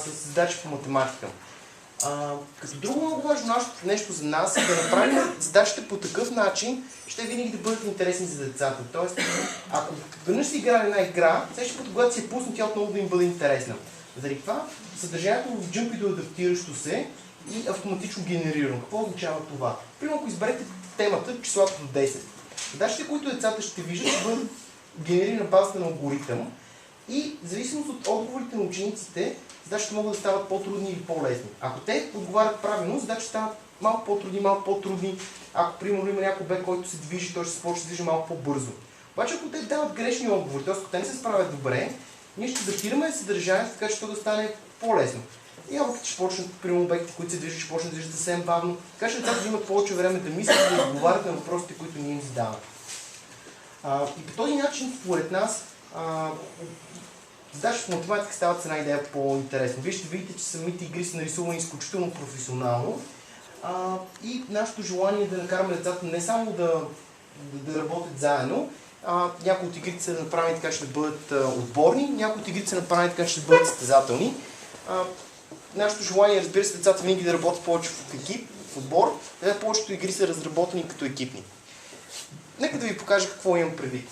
с задачи по математика. Като друго много важно нещо за нас е да направим задачите по такъв начин, ще винаги да бъдат интересни за децата. Тоест, ако веднъж си играли една игра, следващия път, когато си я пусне, тя отново да им бъде интересна. Заради това, съдържанието в Jump е адаптиращо се и автоматично генерирано. Какво означава това? Примерно, ако изберете темата числото до 10, задачите, които децата ще виждат, ще бъдат генерирани на базата на алгоритъм и в зависимост от отговорите на учениците, задачите могат да стават по-трудни или по-лесни. Ако те отговарят правилно, задачите стават малко по-трудни, Ако, примерно, има някой бе, който се движи, той ще се почне да се движи малко по-бързо. Обаче, ако те дават грешни отговори, т.е. ако те не се справят добре, ние ще адаптираме съдържанието, така че то да стане по-лесно. И ябълките ще почнат, примерно, обектите, които се движат, ще почнат да движат съвсем бавно, така че децата имат повече време да мислят и да отговарят на въпросите, които ние им задаваме. И по този начин, според нас, задачи в математика стават с една идея по-интересно. Вие ще видите, че самите игри са нарисувани изключително професионално и нашето желание е да накараме децата не само да работят заедно, някои от игрите са направени така, че ще бъдат отборни, някои от игрите са направени така, че ще бъдат състезателни. Нашето желание, разбира се, децата винаги да работят повече в екип, в отбор, повечето игри са разработени като екипни. Нека да ви покажа какво имам предвид.